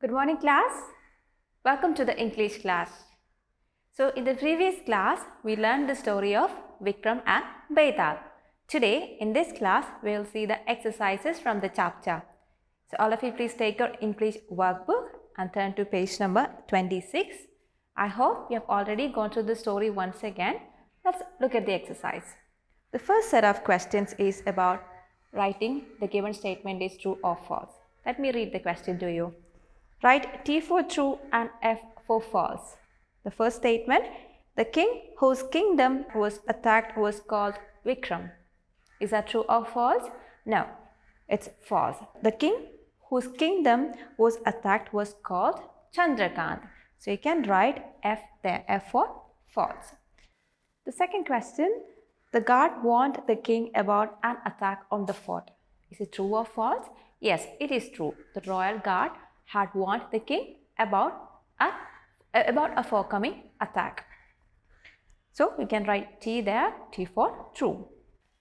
Good morning, class. Welcome to the English class. So in the previous class, we learned the story of Vikram and Betal. Today, in this class, we will see the exercises from the chapter. So all of you please take your English workbook and turn to page number 26. I hope you have already gone through the story once again. Let's look at the exercise. The first set of questions is about writing the given statement is true or false. Let me read the question to you. Write T for true and F for false. The first statement, the king whose kingdom was attacked was called Vikram. Is that true or false? No, it's false. The king whose kingdom was attacked was called Chandrakant. So you can write F there, F for false. The second question, the guard warned the king about an attack on the fort. Is it true or false? Yes, it is true. The royal guard had warned the king about a forthcoming attack. So we can write T there, T for true.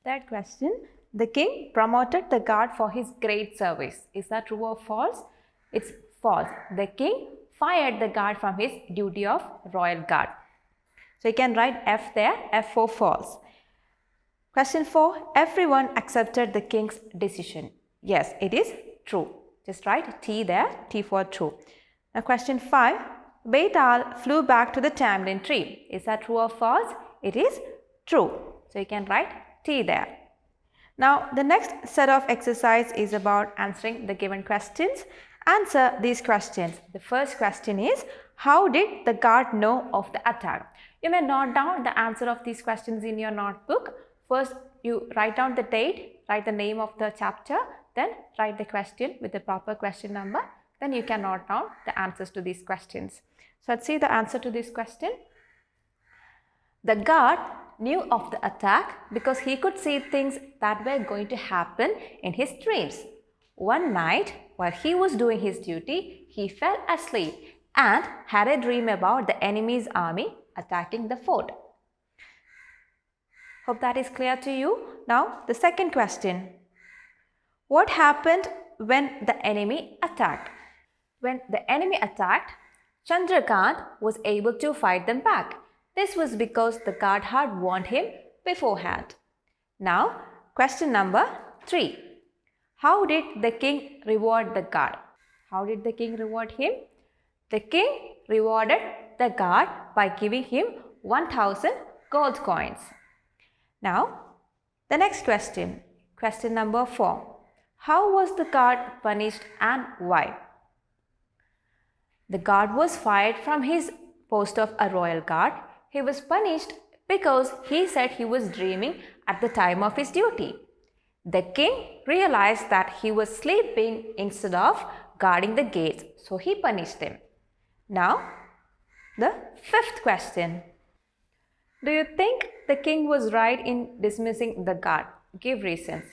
Third question, the king promoted the guard for his great service. Is that true or false? It's false. The king fired the guard from his duty of royal guard. So you can write F there, F for false. Question 4, everyone accepted the king's decision. Yes, it is true. Just write T there, T for true. Now question 5, Betal flew back to the tamarind tree. Is that true or false? It is true. So you can write T there. Now the next set of exercise is about answering the given questions. Answer these questions. The first question is, how did the guard know of the attack? You may note down the answer of these questions in your notebook. First, you write down the date, write the name of the chapter, then write the question with the proper question number. Then you can note down the answers to these questions. So let's see the answer to this question. The guard knew of the attack because he could see things that were going to happen in his dreams. One night, while he was doing his duty, he fell asleep and had a dream about the enemy's army attacking the fort. Hope that is clear to you. Now, the second question. What happened when the enemy attacked? When the enemy attacked, Chandrakant was able to fight them back. This was because the guard had warned him beforehand. Now, question number 3. How did the king reward the guard? How did the king reward him? The king rewarded the guard by giving him 1000 gold coins. Now, the next question. Question number 4. How was the guard punished and why? The guard was fired from his post of a royal guard. He was punished because he said he was dreaming at the time of his duty. The king realized that he was sleeping instead of guarding the gates, so he punished him. Now, the fifth question. Do you think the king was right in dismissing the guard? Give reasons.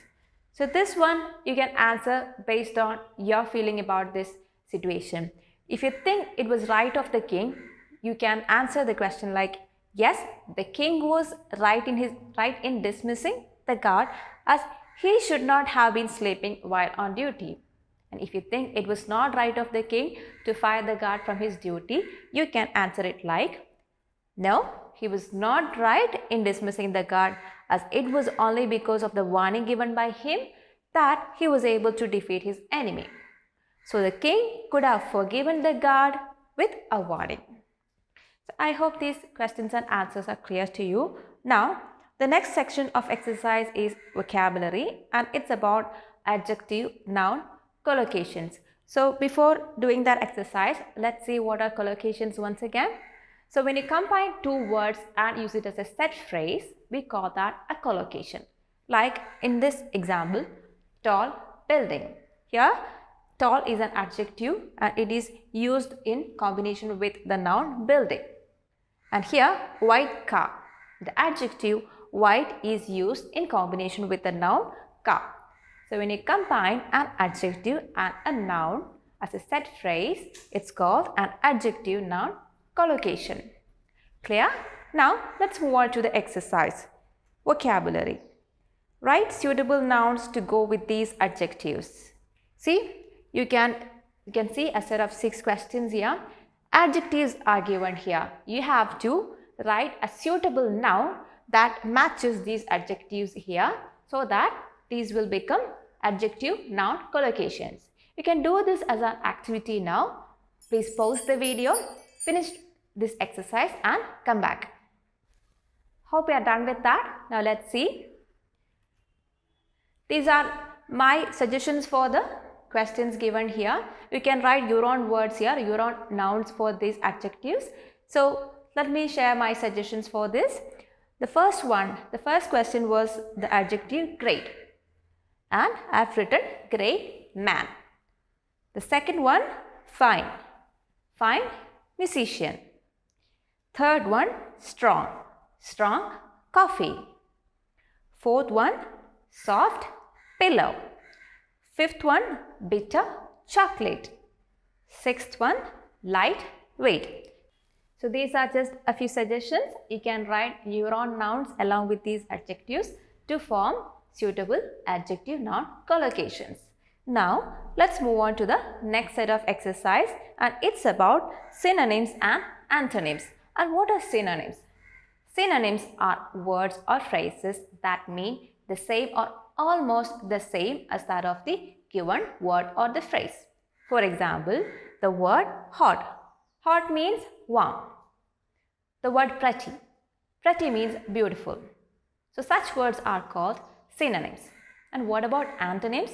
So this one you can answer based on your feeling about this situation. If you think it was right of the king, you can answer the question like, yes, the king was right in dismissing the guard as he should not have been sleeping while on duty. And if you think it was not right of the king to fire the guard from his duty, you can answer it like, no, he was not right in dismissing the guard as it was only because of the warning given by him that he was able to defeat his enemy. So the king could have forgiven the guard with a warning. So I hope these questions and answers are clear to you. Now, the next section of exercise is vocabulary and it's about adjective, noun, collocations. So before doing that exercise, let's see what are collocations once again. So when you combine two words and use it as a set phrase, we call that a collocation. Like in this example, tall building. Here, tall is an adjective and it is used in combination with the noun building. And here, white car. The adjective white is used in combination with the noun car. So when you combine an adjective and a noun as a set phrase, it's called an adjective noun collocation. Clear? Now let's move on to the exercise. Vocabulary. Write suitable nouns to go with these adjectives. See, you can You can see a set of 6 questions here. Adjectives are given here. You have to write a suitable noun that matches these adjectives here so that these will become adjective noun collocations. You can do this as an activity now. Please pause the video, finish this exercise and come back. Hope you are done with that. Now let's see. These are my suggestions for the questions given here. You can write your own words here, your own nouns for these adjectives. So let me share my suggestions for this. The first question was the adjective great, and I have written great man. The second one, fine, fine musician. Third one, strong, strong coffee. Fourth one, soft pillow. Fifth one, bitter chocolate. Sixth one, light weight. So these are just a few suggestions. You can write your own nouns along with these adjectives to form suitable adjective noun collocations. Now let's move on to the next set of exercise, and it's about synonyms and antonyms. And what are synonyms? Synonyms are words or phrases that mean the same or almost the same as that of the given word or the phrase. For example, the word hot. Hot means warm. The word pretty. Pretty means beautiful. So such words are called synonyms. And what about antonyms?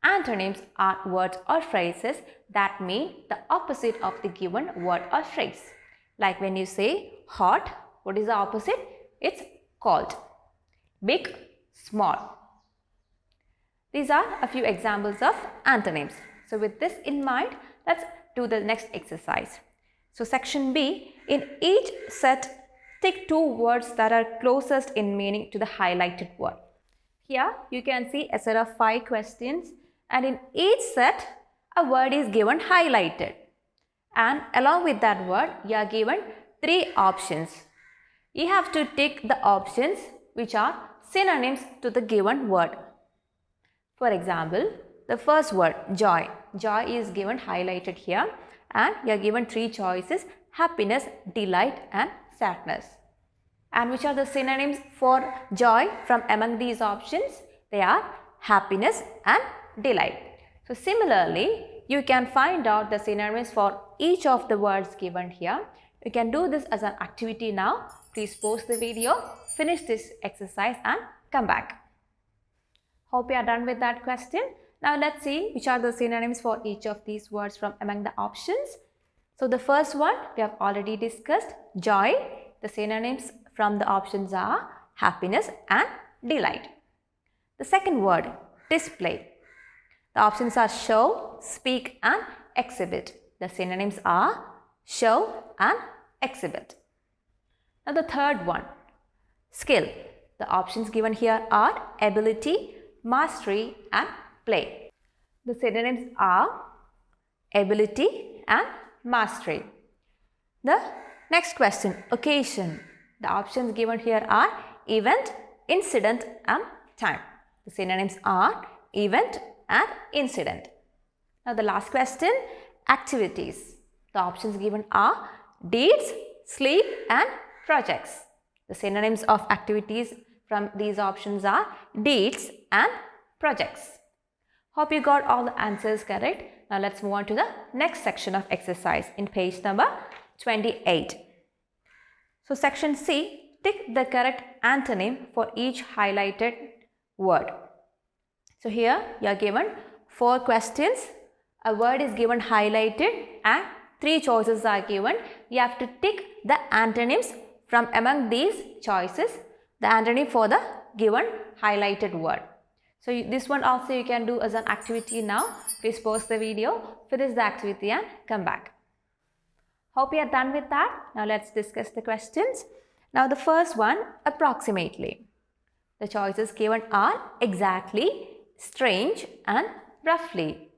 Antonyms are words or phrases that mean the opposite of the given word or phrase. Like when you say hot, what is the opposite? It's cold. Big, small. These are a few examples of antonyms. So with this in mind, let's do the next exercise. So section B, in each set, take 2 words that are closest in meaning to the highlighted word. Here you can see a set of 5 questions, and in each set a word is given highlighted, and along with that word you are given 3 options. You have to tick the options which are synonyms to the given word. For example, the first word joy. Joy is given highlighted here, and you are given 3 choices: happiness, delight and sadness. And which are the synonyms for joy from among these options? They are happiness and delight. So similarly, you can find out the synonyms for each of the words given here. You can do this as an activity now. Please pause the video, finish this exercise and come back. Hope you are done with that question. Now let's see which are the synonyms for each of these words from among the options. So the first one we have already discussed, joy. The synonyms from the options are happiness and delight. The second word, display. The options are show, speak and exhibit. The synonyms are show and exhibit. Now the third one, skill. The options given here are ability, mastery and play. The synonyms are ability and mastery. The next question, occasion. The options given here are event, incident and time. The synonyms are event and incident. Now the last question, activities. The options given are deeds, sleep and projects. The synonyms of activities from these options are deeds and projects. Hope you got all the answers correct. Now let's move on to the next section of exercise in page number 28. So section C, tick the correct antonym for each highlighted word. So here you are given 4 questions. A word is given highlighted and 3 choices are given. You have to tick the antonyms from among these choices, the antonym for the given highlighted word. So this one also you can do as an activity now. Please pause the video, finish the activity and come back. Hope you are done with that. Now let's discuss the questions. Now the first one, approximately. The choices given are exactly, strange and roughly.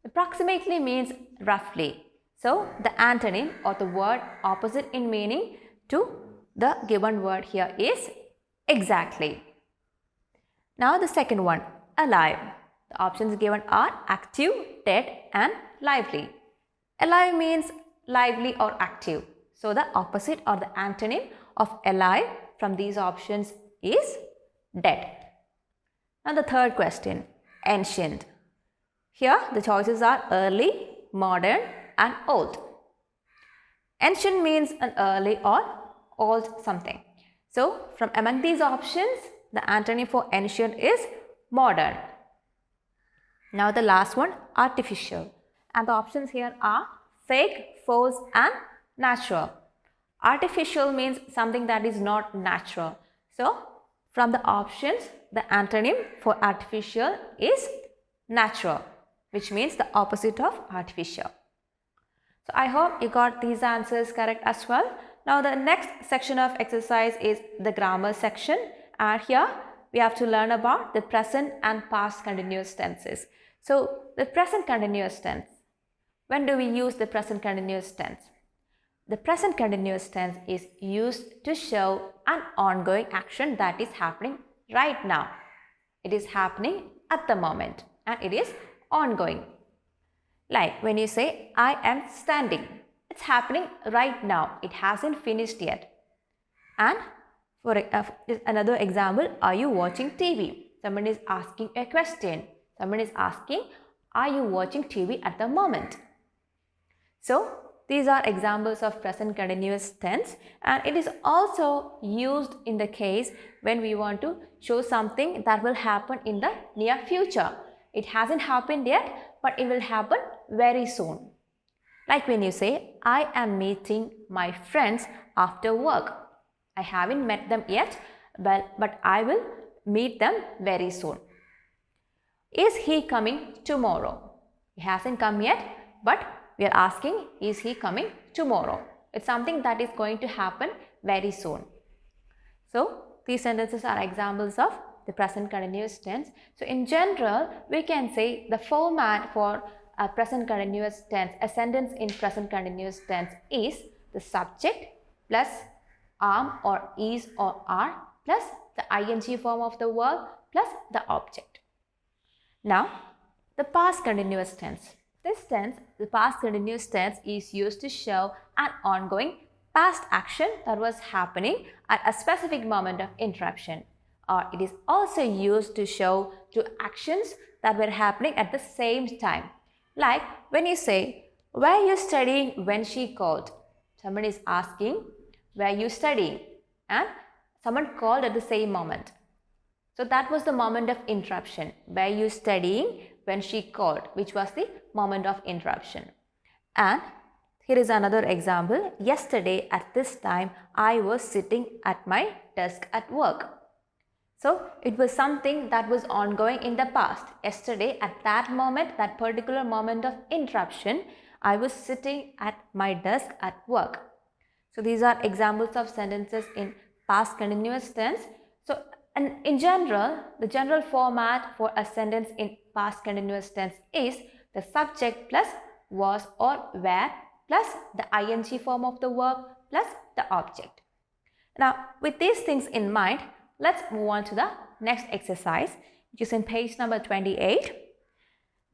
Approximately means roughly. So the antonym or the word opposite in meaning to the given word here is exactly. Now the second one, alive. The options given are active, dead and lively. Alive means lively or active. So the opposite or the antonym of alive from these options is dead. Now the third question, ancient. Here the choices are early, modern and old. Ancient means an early or old something. So from among these options, the antonym for ancient is modern. Now the last one, artificial. And the options here are fake, false and natural. Artificial means something that is not natural. So from the options, the antonym for artificial is natural, which means the opposite of artificial. So I hope you got these answers correct as well. Now the next section of exercise is the grammar section, and here we have to learn about the present and past continuous tenses. So the present continuous tense. When do we use the present continuous tense? The present continuous tense is used to show an ongoing action that is happening right now. It is happening at the moment and it is ongoing. Like when you say, I am standing. It's happening right now. It hasn't finished yet. And for another example, are you watching TV? Someone is asking a question. Someone is asking, are you watching TV at the moment? So these are examples of present continuous tense, and it is also used in the case when we want to show something that will happen in the near future. It hasn't happened yet, but it will happen very soon. Like when you say, I am meeting my friends after work. I haven't met them yet, but I will meet them very soon. Is he coming tomorrow? He hasn't come yet, but we are asking, is he coming tomorrow? It's something that is going to happen very soon. So these sentences are examples of the present continuous tense. So in general, we can say the format for a present continuous tense, a sentence in present continuous tense is the subject plus am or is or are plus the ing form of the verb plus the object. Now, the past continuous tense. This tense, the past continuous tense, is used to show an ongoing past action that was happening at a specific moment of interruption. Or it is also used to show two actions that were happening at the same time. Like when you say, were you studying when she called? Someone is asking, were you studying? And someone called at the same moment. So that was the moment of interruption. Were you studying when she called, which was the moment of interruption. And here is another example. Yesterday at this time, I was sitting at my desk at work. So it was something that was ongoing in the past. Yesterday at that moment, that particular moment of interruption, I was sitting at my desk at work. So these are examples of sentences in past continuous tense. So and in general, the general format for a sentence in past continuous tense is the subject plus was or were plus the ing form of the verb plus the object. Now, with these things in mind, let's move on to the next exercise, which is in page number 28.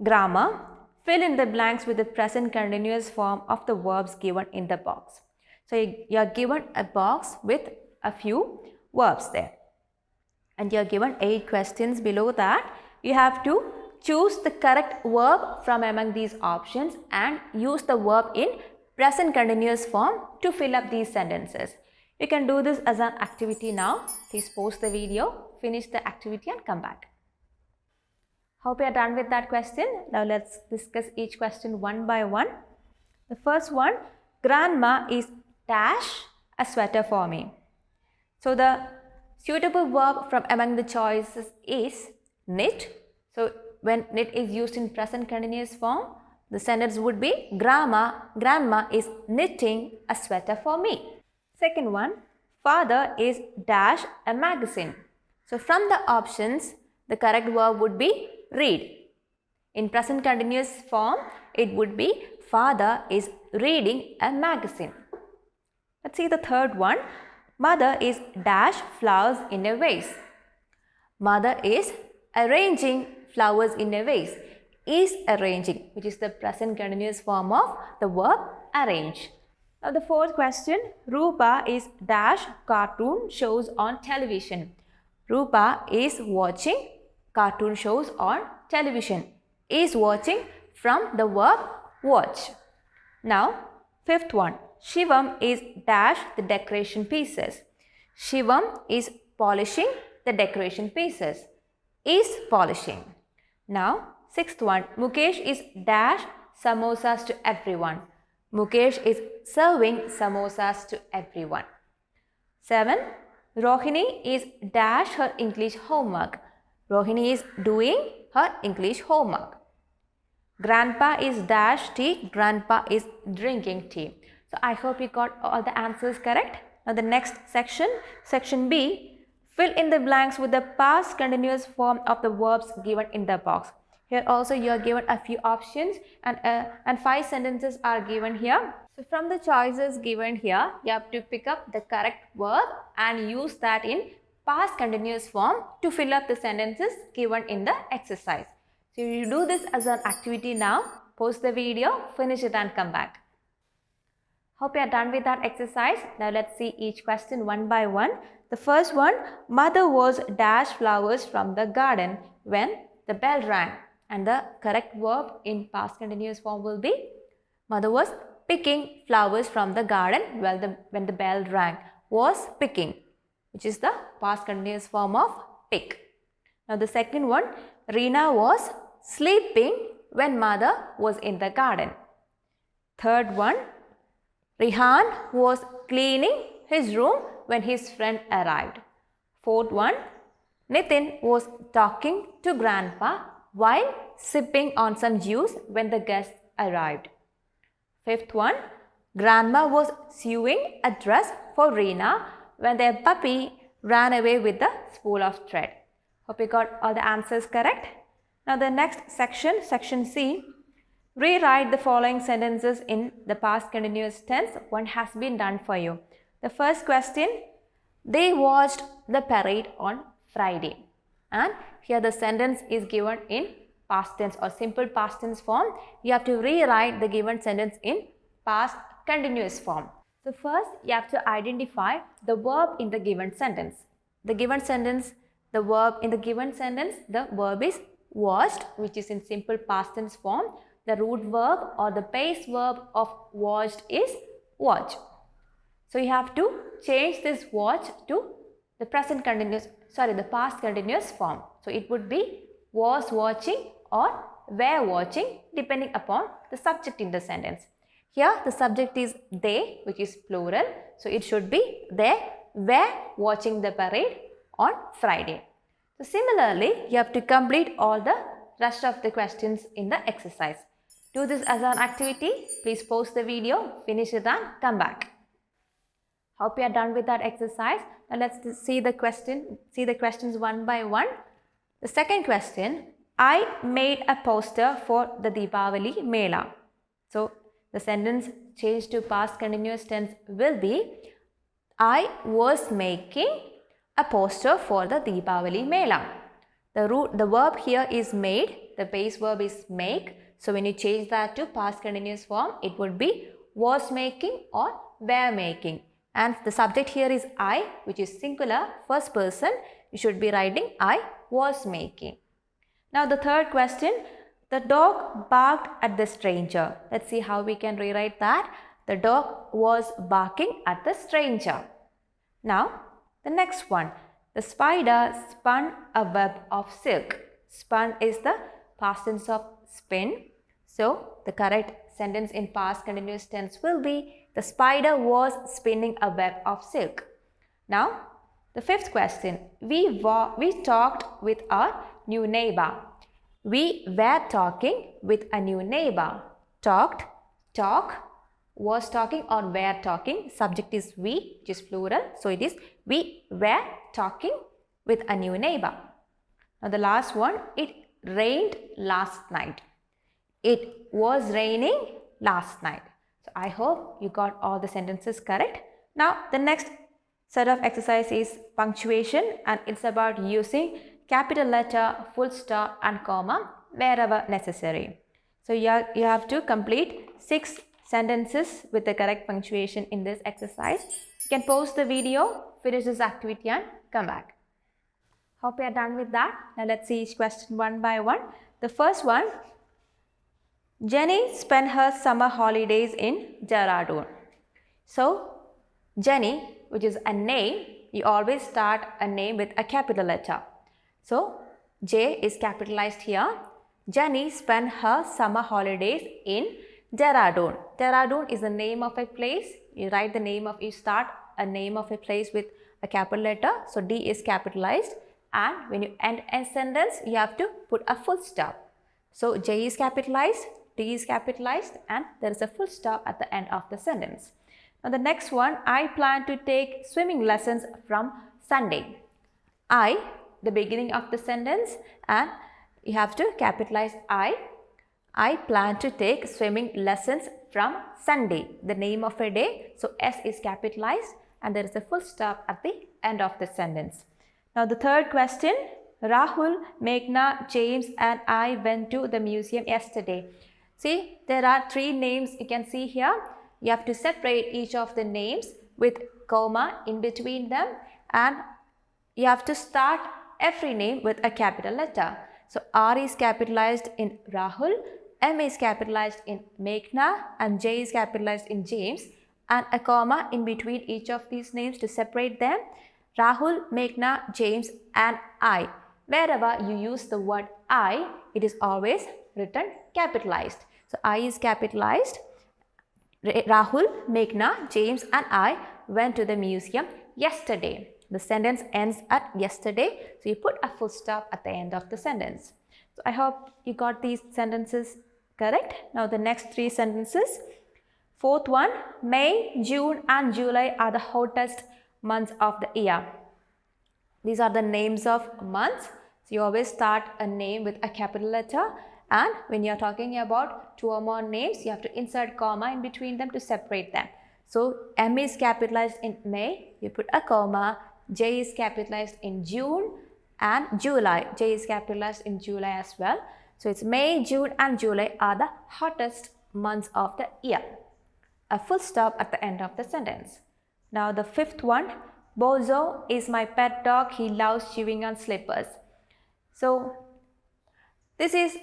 Grammar. Fill in the blanks with the present continuous form of the verbs given in the box. So you are given a box with a few verbs there. And you are given 8 questions below that. You have to choose the correct verb from among these options and use the verb in present continuous form to fill up these sentences. You can do this as an activity now. Please pause the video, finish the activity and come back. Hope you are done with that question. Now let's discuss each question one by one. The first one, grandma is dash a sweater for me. So the suitable verb from among the choices is knit. So when knit is used in present continuous form, the sentence would be grandma is knitting a sweater for me. Second one, father is dash a magazine. So from the options, the correct verb would be read. In present continuous form, it would be father is reading a magazine. Let's see the third one. Mother is dash flowers in a vase. Mother is arranging flowers in a vase. Is arranging, which is the present continuous form of the verb arrange. Now the fourth question, Rupa is dash cartoon shows on television. Rupa is watching cartoon shows on television. Is watching from the verb watch. Now fifth one, Shivam is dash the decoration pieces. Shivam is polishing the decoration pieces. Is polishing. Now sixth one, Mukesh is dash samosas to everyone. Mukesh is serving samosas to everyone. 7. Rohini is dash her English homework. Rohini is doing her English homework. Grandpa is dash tea. Grandpa is drinking tea. So I hope you got all the answers correct. Now the next section, section B, fill in the blanks with the past continuous form of the verbs given in the box. Here also you are given a few options and 5 sentences are given here. So from the choices given here, you have to pick up the correct verb and use that in past continuous form to fill up the sentences given in the exercise. So you do this as an activity now. Pause the video, finish it and come back. Hope you are done with that exercise. Now let's see each question one by one. The first one, mother was dash flowers from the garden when the bell rang. And the correct verb in past continuous form will be, mother was picking flowers from the garden when the bell rang. Was picking, which is the past continuous form of pick. Now the second one, Reena was sleeping when mother was in the garden. Third one, Rihan was cleaning his room when his friend arrived. Fourth one, Nitin was talking to grandpa while sipping on some juice when the guests arrived. Fifth one, grandma was sewing a dress for Reena when their puppy ran away with the spool of thread. Hope you got all the answers correct. Now the next section, section C, rewrite the following sentences in the past continuous tense. One has been done for you. The first question, they watched the parade on Friday. And here the sentence is given in past tense or simple past tense form. You have to rewrite the given sentence in past continuous form. So first you have to identify the verb in the given sentence. The given sentence, the verb in the given sentence, the verb is watched, which is in simple past tense form. The root verb or the base verb of watched is watch. So you have to change this watch to the past continuous form. So it would be was watching or were watching depending upon the subject in the sentence. Here the subject is they, which is plural. So it should be they were watching the parade on Friday. So similarly, you have to complete all the rest of the questions in the exercise. Do this as an activity. Please pause the video, finish it and come back. Hope you are done with that exercise. Now let's see the questions one by one. The second question, I made a poster for the Deepavali Mela. So the sentence changed to past continuous tense will be, I was making a poster for the Deepavali Mela. The verb here is made, the base verb is make. So when you change that to past continuous form, it would be was making or were making. And the subject here is I, which is singular, first person. You should be writing I was making. Now the third question, the dog barked at the stranger. Let's see how we can rewrite that. The dog was barking at the stranger. Now the next one, the spider spun a web of silk. Spun is the past tense of spin. So the correct sentence in past continuous tense will be, the spider was spinning a web of silk. Now the fifth question, we talked with our new neighbor. We were talking with a new neighbor. Talked, talk, was talking or were talking. Subject is we, which is plural. So it is we were talking with a new neighbor. Now the last one, it rained last night. It was raining last night. So I hope you got all the sentences correct. Now the next set of exercise is punctuation, and it's about using capital letter, full stop and comma wherever necessary. So you have to complete 6 sentences with the correct punctuation in this exercise. You can pause the video, finish this activity and come back. Hope you are done with that. Now let's see each question one by one. The first one, Jenny spent her summer holidays in Dehradun. So Jenny, which is a name, you always start a name with a capital letter. So J is capitalized here. Jenny spent her summer holidays in Dehradun. Dehradun is the name of a place. You write the name of, you start a name of a place with a capital letter. So D is capitalized, and when you end a sentence, you have to put a full stop. So J is capitalized, D is capitalized, and there is a full stop at the end of the sentence. Now the next one, I plan to take swimming lessons from Sunday. I, the beginning of the sentence, and you have to capitalize I. I plan to take swimming lessons from Sunday, the name of a day. So S is capitalized and there is a full stop at the end of the sentence. Now the third question, Rahul, Meghna, James and I went to the museum yesterday. See, there are 3 names you can see here. You have to separate each of the names with comma in between them, and you have to start every name with a capital letter. So R is capitalized in Rahul, M is capitalized in Meghna and J is capitalized in James, and a comma in between each of these names to separate them. Rahul, Meghna, James and I. Wherever you use the word I, it is always written capitalized. So I is capitalized. Rahul, Meghna, James and I went to the museum yesterday. The sentence ends at yesterday, so you put a full stop at the end of the sentence. So I hope you got these sentences correct. Now the next 3 sentences. Fourth one, May, June and July are the hottest months of the year. These are the names of months. So you always start a name with a capital letter, and when you are talking about 2 or more names, you have to insert comma in between them to separate them. So M is capitalized in May, you put a comma. J is capitalized in June and July. J is capitalized in July as well. So it's May, June and July are the hottest months of the year. A full stop at the end of the sentence. Now the 5th one, Bozo is my pet dog. He loves chewing on slippers. So this is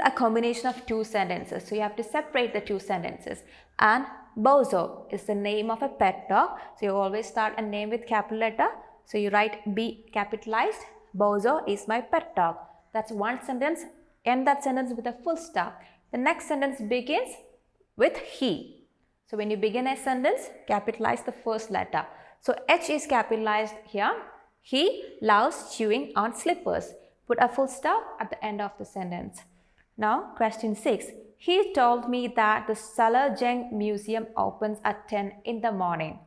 a combination of 2 sentences. So you have to separate the 2 sentences. And Bozo is the name of a pet dog. So you always start a name with capital letter. So you write B capitalized. Bozo is my pet dog. That's one sentence. End that sentence with a full stop. The next sentence begins with he. So when you begin a sentence, capitalize the first letter. So H is capitalized here. He loves chewing on slippers. Put a full stop at the end of the sentence. Now question 6. He told me that the Salarjung Museum opens at 10 in the morning.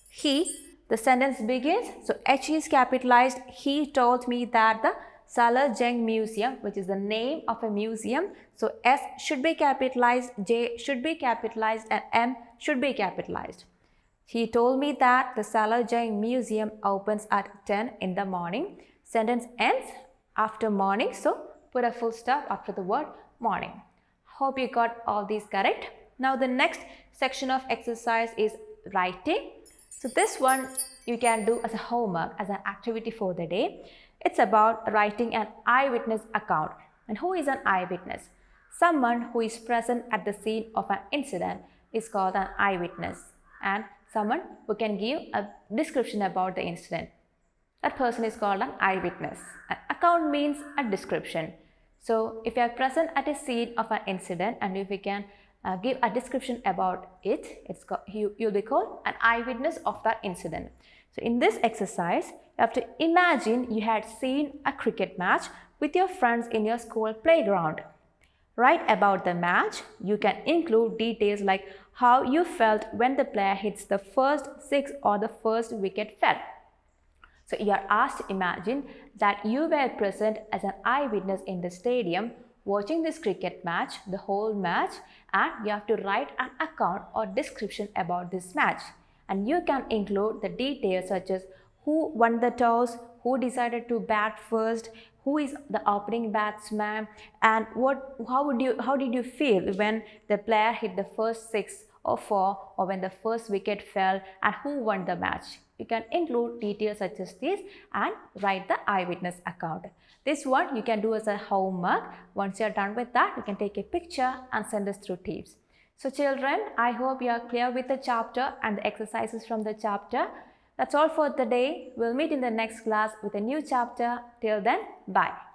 He, the sentence begins. So H is capitalized. He told me that the Salarjung Museum, which is the name of a museum. So S should be capitalized, J should be capitalized and M should be capitalized. He told me that the Salarjung Museum opens at 10 in the morning. Sentence ends after morning. So put a full stop after the word morning. Hope you got all these correct. Now the next section of exercise is writing. So this one you can do as a homework, as an activity for the day. It's about writing an eyewitness account. And who is an eyewitness? Someone who is present at the scene of an incident is called an eyewitness. And someone who can give a description about the incident. That person is called an eyewitness. An account means a description. So if you are present at a scene of an incident and if you can give a description about it, you'll be called an eyewitness of that incident. So in this exercise, you have to imagine you had seen a cricket match with your friends in your school playground. Write about the match. You can include details like how you felt when the player hits the first 6 or the first wicket fell. So you are asked to imagine that you were present as an eyewitness in the stadium watching this cricket match, the whole match, and you have to write an account or description about this match. And you can include the details such as who won the toss, who decided to bat first, who is the opening batsman, and how did you feel when the player hit the first 6 or 4, or when the first wicket fell, and who won the match. You can include details such as this and write the eyewitness account. This one you can do as a homework. Once you are done with that, you can take a picture and send us through Teams. So children, I hope you are clear with the chapter and the exercises from the chapter. That's all for the day. We'll meet in the next class with a new chapter. Till then, bye.